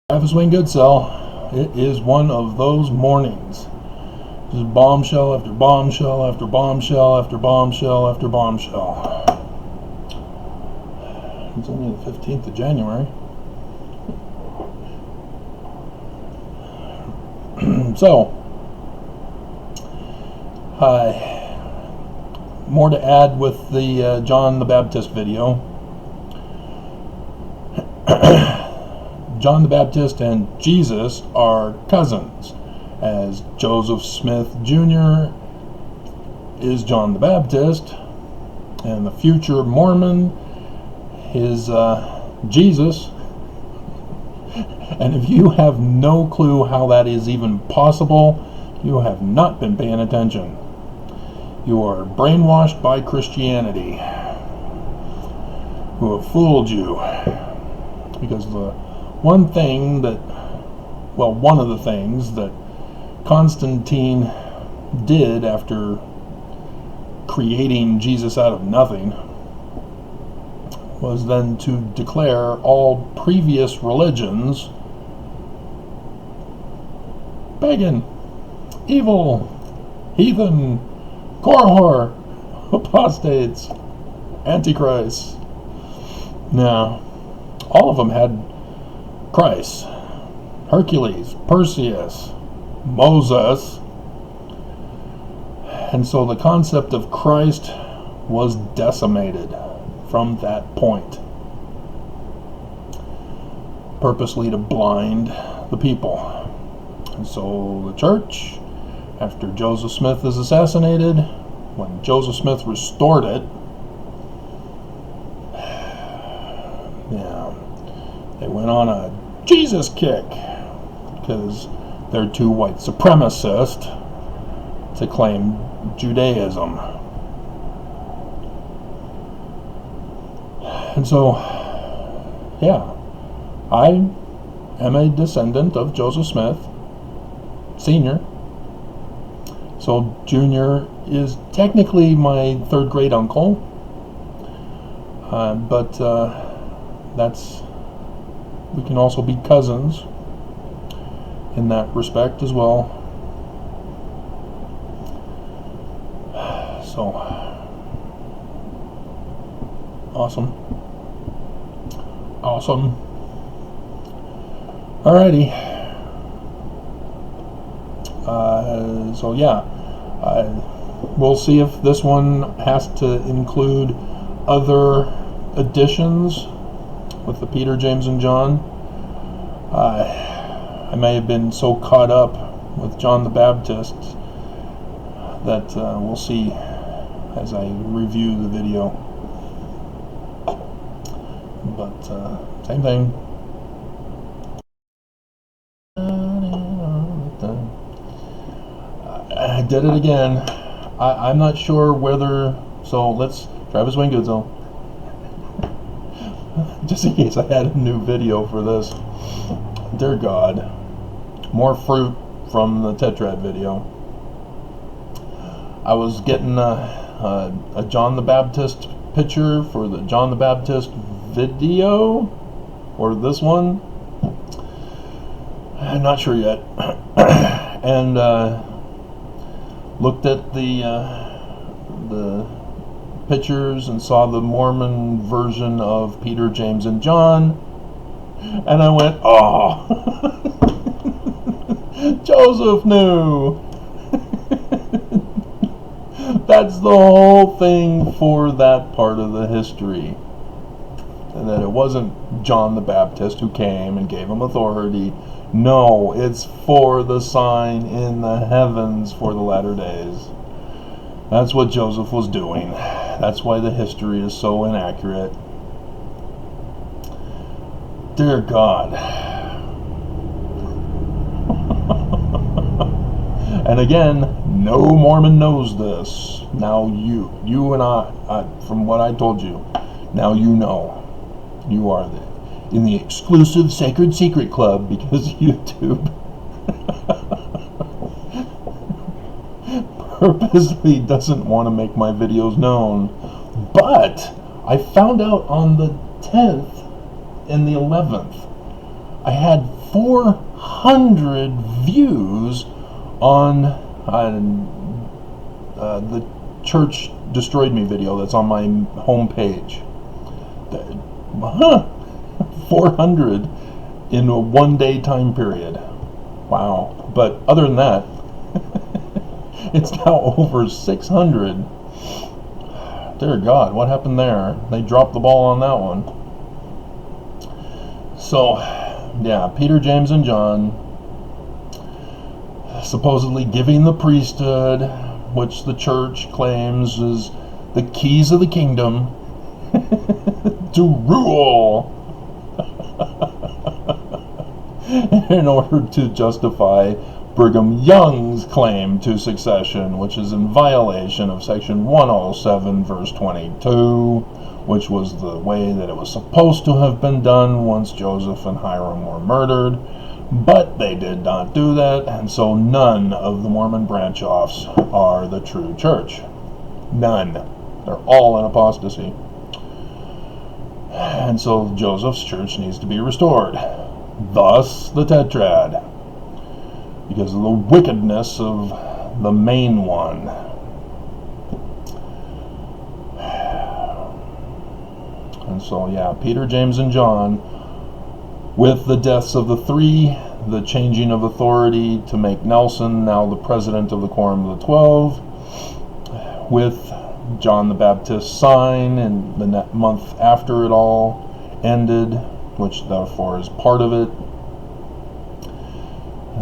Travis Wayne Goodsell. It is one of those mornings. Just bombshell after bombshell after bombshell after bombshell after bombshell. It's only the 15th of January. So, more to add with the John the Baptist video. John the Baptist and Jesus are cousins, as Joseph Smith Jr. is John the Baptist, and the future Mormon is Jesus. And if you have no clue how that is even possible, you have not been paying attention. You are brainwashed by Christianity, who have fooled you. Because one of the things that Constantine did after creating Jesus out of nothing was then to declare all previous religions pagan, evil, heathen, korhor, apostates, antichrists. Now, all of them had Christ, Hercules, Perseus, Moses, and so the concept of Christ was decimated from that point, purposely to blind the people. And so the church, after Joseph Smith is assassinated, when Joseph Smith restored it, they went on a Jesus kick because they're too white supremacist to claim Judaism. And so, yeah, I am a descendant of Joseph Smith Sr. So Junior is technically my third great uncle, but we can also be cousins in that respect as well. So, awesome. Alrighty. So yeah, we'll see if this one has to include other additions with the Peter, James, and John. I may have been so caught up with John the Baptist that we'll see as I review the video. But same thing. I did it again. I'm not sure whether. So let's Travis Wayne Goodsell. Just in case I had a new video for this. Dear God, more fruit from the Tetrad video. I was getting a John the Baptist picture for the John the Baptist video, or this one. I'm not sure yet. And looked at the pictures and saw the Mormon version of Peter, James, and John, and I went, oh, Joseph knew. That's the whole thing for that part of the history, and that it wasn't John the Baptist who came and gave him authority. No, it's for the sign in the heavens for the latter days. That's what Joseph was doing. That's why the history is so inaccurate. Dear God. And again, no Mormon knows this. Now you and I, from what I told you, now you know. You are in the exclusive Sacred Secret Club because YouTube purposely doesn't want to make my videos known. But I found out on the 10th and the 11th I had 400 views on the Church Destroyed Me video that's on my homepage. 400 in a 1-day time period. Wow. But other than that, it's now over 600. Dear God, what happened there? They dropped the ball on that one. So, yeah, Peter, James, and John supposedly giving the priesthood, which the church claims is the keys of the kingdom, to rule in order to justify Brigham Young's claim to succession, which is in violation of section 107 verse 22, which was the way that it was supposed to have been done once Joseph and Hiram were murdered. But they did not do that, and so none of the Mormon branch-offs are the true church. None. They're all in apostasy. And so Joseph's church needs to be restored. Thus the Tetrad, because of the wickedness of the main one. And so, yeah, Peter, James, and John, with the deaths of the three, the changing of authority to make Nelson now the president of the Quorum of the 12, with John the Baptist's sign in the month after it all ended, which therefore is part of it.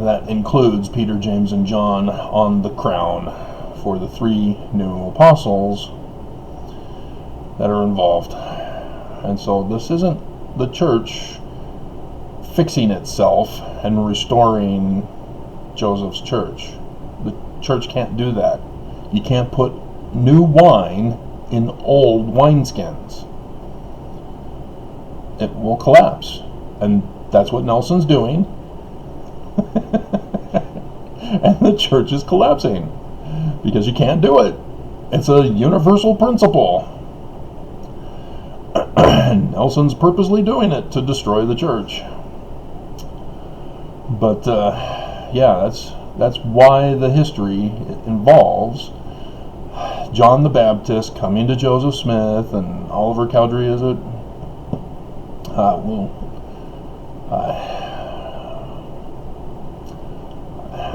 That includes Peter, James, and John on the crown for the three new apostles that are involved. And so this isn't the church fixing itself and restoring Joseph's church. The church can't do that. You can't put new wine in old wineskins. It will collapse. And that's what Nelson's doing. And the church is collapsing because you can't do it. It's a universal principle. And Nelson's purposely doing it to destroy the church. But yeah, that's why the history involves John the Baptist coming to Joseph Smith and Oliver Cowdery, is it?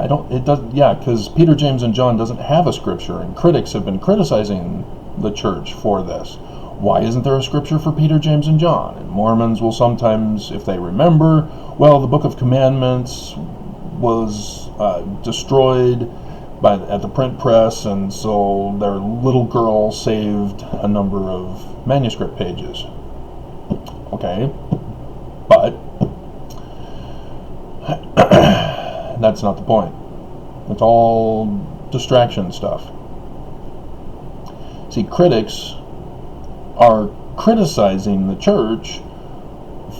I don't. It doesn't. Yeah, because Peter, James, and John doesn't have a scripture, and critics have been criticizing the church for this. Why isn't there a scripture for Peter, James, and John? And Mormons will sometimes, if they remember, well, the Book of Commandments was destroyed at the print press, and so their little girl saved a number of manuscript pages. Okay, but that's not the point. It's all distraction stuff. See, critics are criticizing the church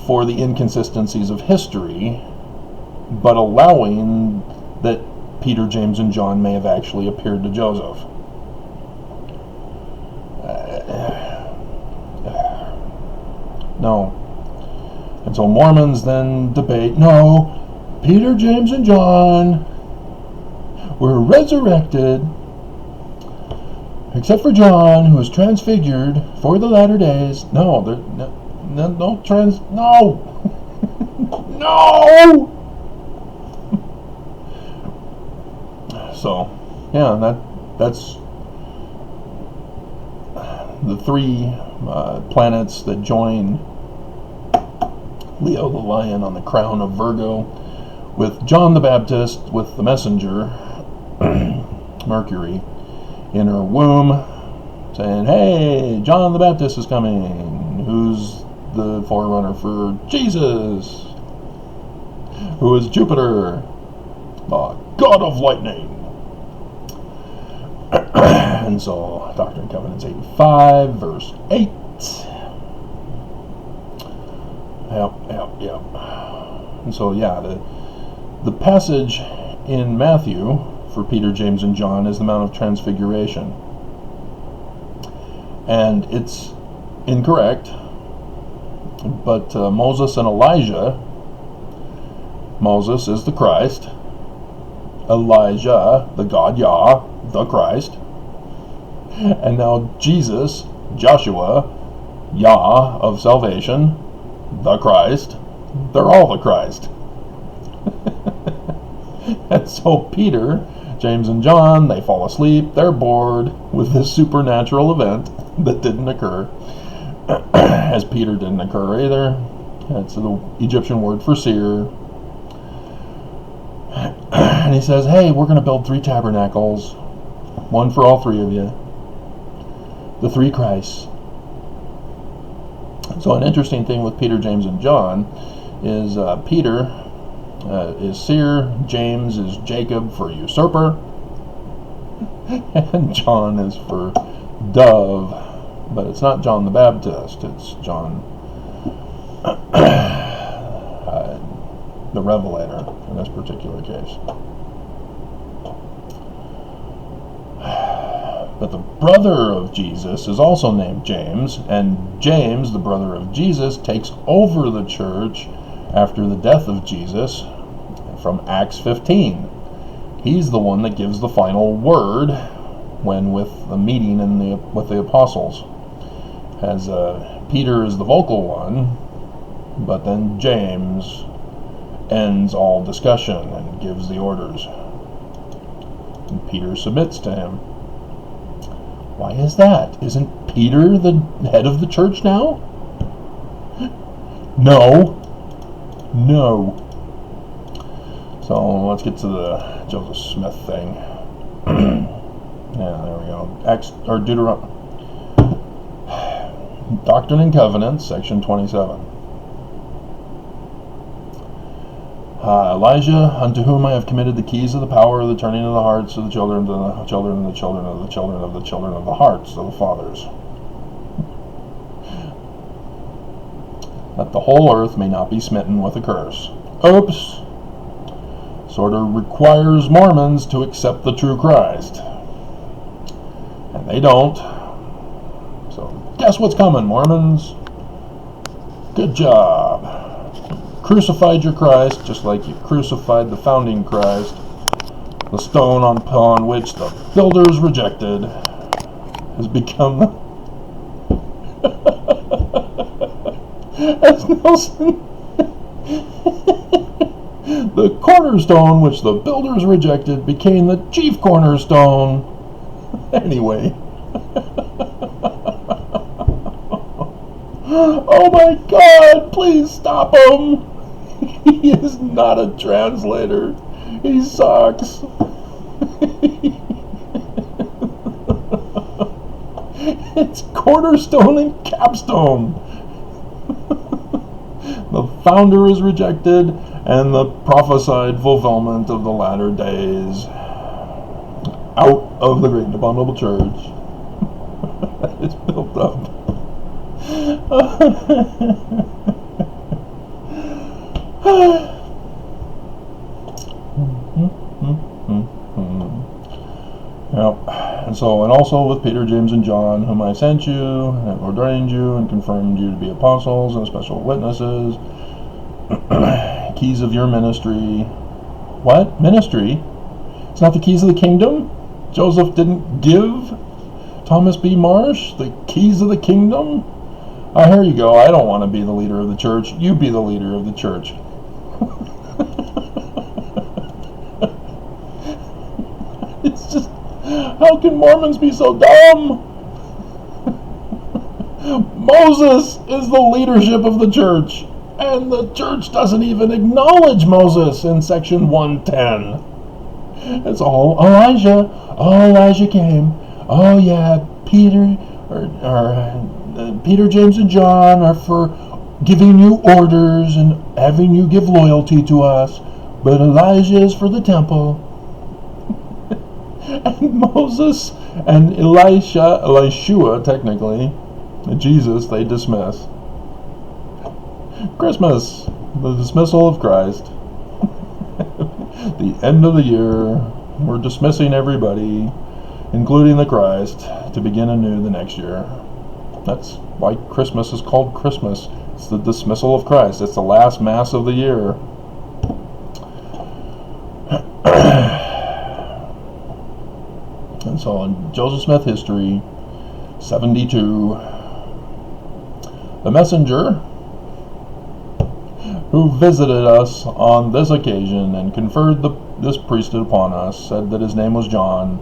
for the inconsistencies of history, but allowing that Peter, James, and John may have actually appeared to Joseph. No. And so Mormons then debate, no, Peter, James, and John were resurrected, except for John, who was transfigured for the latter days. No, no. No! So, yeah, that's the three planets that join Leo the Lion on the crown of Virgo, with John the Baptist, with the messenger, Mercury, in her womb, saying, hey, John the Baptist is coming, who's the forerunner for Jesus, who is Jupiter, the god of lightning. And so, Doctrine Covenant 85, verse 8. Yep. And so, yeah, the passage in Matthew for Peter, James, and John is the Mount of Transfiguration. And it's incorrect, but Moses and Elijah Moses is the Christ. Elijah, the God Yah, the Christ. And now Jesus, Joshua, Yah of salvation, the Christ. They're all the Christ. And so Peter, James, and John, they fall asleep. They're bored with this supernatural event that didn't occur. As Peter didn't occur either. That's the Egyptian word for seer. And he says, hey, we're going to build 3 tabernacles. One for all 3 of you. The 3 Christs. So an interesting thing with Peter, James, and John is Peter is seer, James is Jacob for usurper, and John is for dove. But it's not John the Baptist, it's John the Revelator in this particular case. But the brother of Jesus is also named James, and James, the brother of Jesus, takes over the church after the death of Jesus from Acts 15. He's the one that gives the final word when with the meeting with the apostles. As Peter is the vocal one, but then James ends all discussion and gives the orders. And Peter submits to him. Why is that? Isn't Peter the head of the church now? No. So let's get to the Joseph Smith thing. Yeah, there we go. Deuteronomy. Doctrine and Covenant, section 27. Elijah, unto whom I have committed the keys of the power of the turning of the hearts of the children to the children and the children of the children of the children of the hearts of the fathers, that the whole earth may not be smitten with a curse. Oops! Sort of requires Mormons to accept the true Christ. And they don't. So, guess what's coming, Mormons? Good job. Crucified your Christ, just like you crucified the founding Christ. The stone upon which the builders rejected has become as Nelson the cornerstone which the builders rejected became the chief cornerstone. Anyway. Oh my God, please stop him. He is not a translator. He sucks. It's cornerstone and capstone. The founder is rejected, and the prophesied fulfillment of the latter days out of the great and abominable church is built up. Yep. And also with Peter, James, and John, whom I sent you, and ordained you, and confirmed you to be apostles and special witnesses, keys of your ministry. What? Ministry? It's not the keys of the kingdom? Joseph didn't give Thomas B. Marsh the keys of the kingdom? Here you go. I don't want to be the leader of the church. You be the leader of the church. It's just, how can Mormons be so dumb? Moses is the leadership of the church, and the church doesn't even acknowledge Moses in section 110. It's all Elijah. Oh, Elijah came. Oh yeah, Peter, Peter, James, and John are for giving you orders and having you give loyalty to us, but Elijah is for the temple. And Moses and Elishua, technically, Jesus, they dismiss. Christmas, the dismissal of Christ. The end of the year, we're dismissing everybody, including the Christ, to begin anew the next year. That's why Christmas is called Christmas. It's the dismissal of Christ. It's the last Mass of the year. So in Joseph Smith history, 72, the messenger who visited us on this occasion and conferred this priesthood upon us said that his name was John,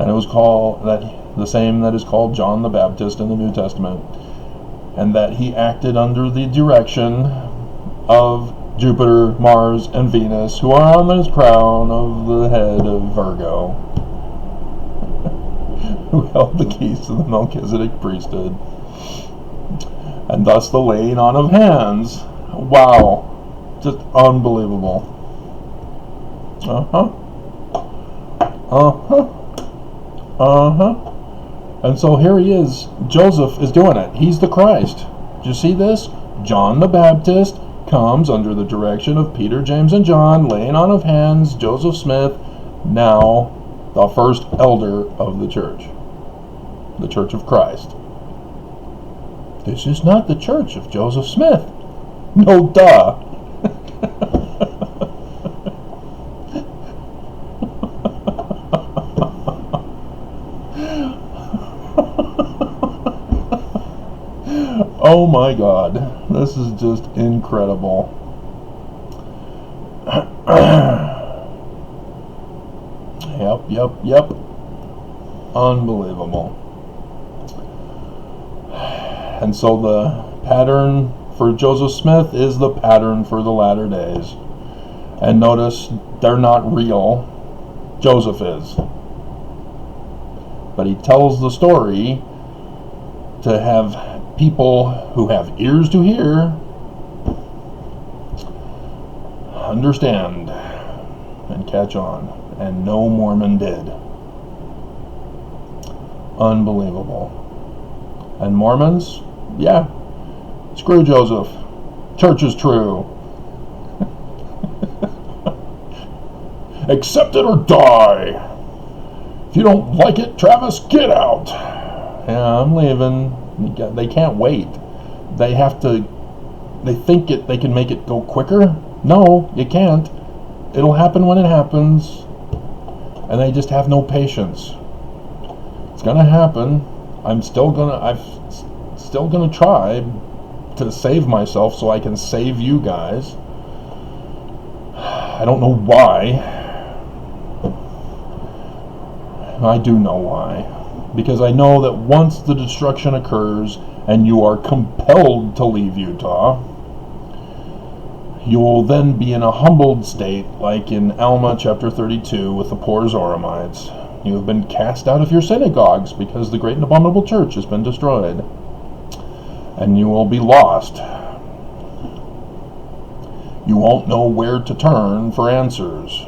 and it was called the same that is called John the Baptist in the New Testament, and that he acted under the direction of Jupiter, Mars, and Venus, who are on this crown of the head of Virgo, who held the keys to the Melchizedek priesthood, and thus the laying on of hands. Wow, just unbelievable. And so here he is. Joseph is doing it. He's the Christ. Do you see this? John the Baptist comes under the direction of Peter, James, and John, laying on of hands. Joseph Smith, now the first elder of the Church of Christ. This is not the church of Joseph Smith. No, duh. Oh my God, this is just incredible. Yep. Unbelievable. And so the pattern for Joseph Smith is the pattern for the latter days. And notice, they're not real. Joseph is. But he tells the story to have people who have ears to hear understand and catch on. And no Mormon did. Unbelievable. And Mormons, yeah, screw Joseph. Church is true. Accept it or die. If you don't like it, Travis, get out. Yeah, I'm leaving. They can't wait. They think they can make it go quicker. No, you can't. It'll happen when it happens. And they just have no patience. It's gonna happen. I'm still gonna try to save myself so I can save you guys. I don't know why. I do know why. Because I know that once the destruction occurs and you are compelled to leave Utah, you will then be in a humbled state, like in Alma chapter 32 with the poor Zoramites. You have been cast out of your synagogues because the great and abominable church has been destroyed. And you will be lost. You won't know where to turn for answers.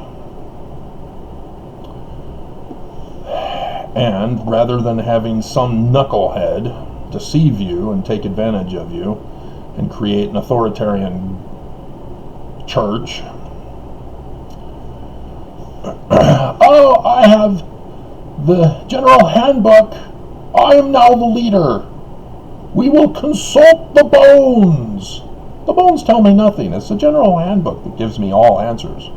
And rather than having some knucklehead deceive you and take advantage of you and create an authoritarian church, oh, I have the general handbook. I am now the leader. We will consult the bones. The bones tell me nothing. It's the general handbook that gives me all answers.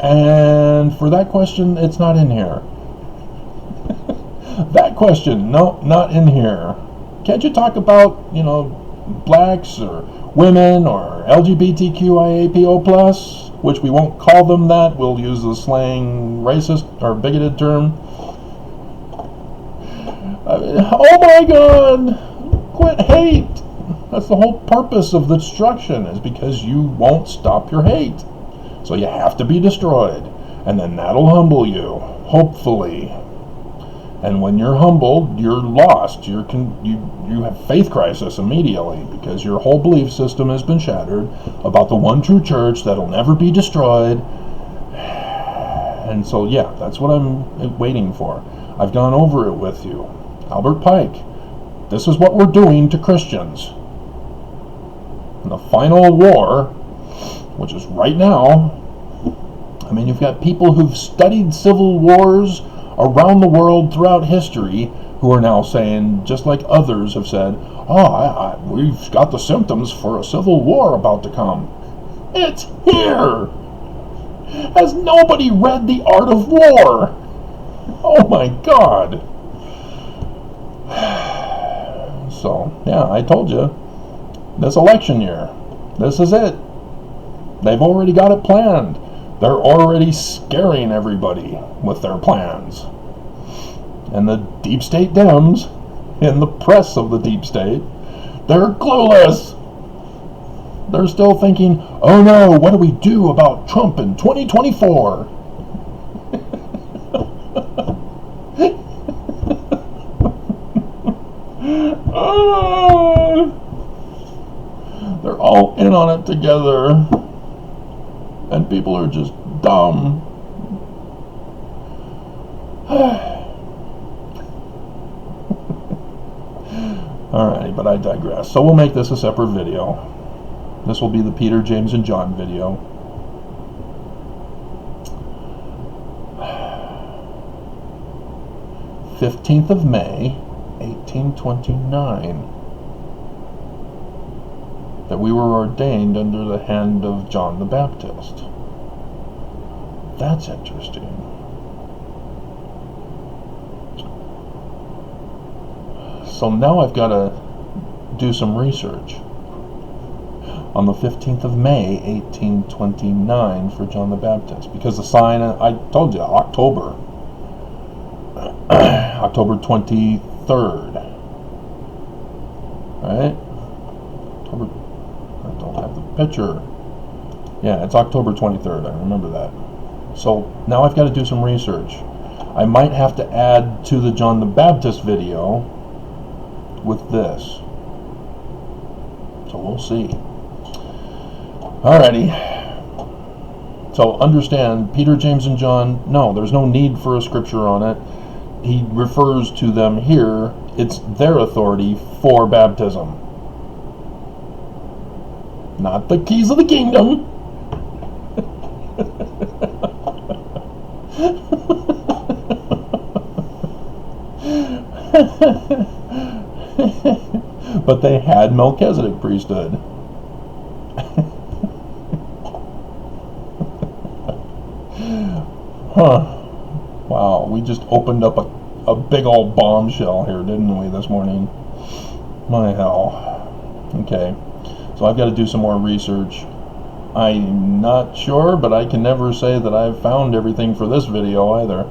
And for that question, it's not in here. That question, no, not in here. Can't you talk about, blacks or women or LGBTQIAPO+, which we won't call them that. We'll use the slang racist or bigoted term. Oh my God! Quit hate! That's the whole purpose of the destruction, is because you won't stop your hate. So you have to be destroyed. And then that'll humble you, hopefully. And when you're humbled, you're lost. You have faith crisis immediately because your whole belief system has been shattered about the one true church that'll never be destroyed. And so, yeah, that's what I'm waiting for. I've gone over it with you. Albert Pike, this is what we're doing to Christians. In the final war, which is right now, I mean, you've got people who've studied civil wars around the world throughout history who are now saying, just like others have said, we've got the symptoms for a civil war about to come. It's here! Has nobody read The Art of War? Oh my God. So, yeah, I told you, this election year, this is it. They've already got it planned. They're already scaring everybody with their plans. And the deep state Dems, in the press of the deep state, they're clueless. They're still thinking, oh no, what do we do about Trump in 2024? They're all in on it together. And people are just dumb. Alrighty, but I digress. So we'll make this a separate video. This will be the Peter, James, and John video. May 15th, 1829. That we were ordained under the hand of John the Baptist. That's interesting. So now I've got to do some research on the 15th of May, 1829 for John the Baptist. Because the sign, I told you, October 23rd. Right? October, I don't have the picture. Yeah, it's October 23rd, I remember that. So now I've got to do some research. I might have to add to the John the Baptist video with this. So we'll see. Alrighty. So understand, Peter, James, and John, no, there's no need for a scripture on it. He refers to them here. It's their authority for baptism. Not the keys of the kingdom. But they had Melchizedek priesthood. Huh. Wow, we just opened up a big old bombshell here, didn't we, this morning? My hell. Okay, so I've got to do some more research. I'm not sure, but I can never say that I've found everything for this video either.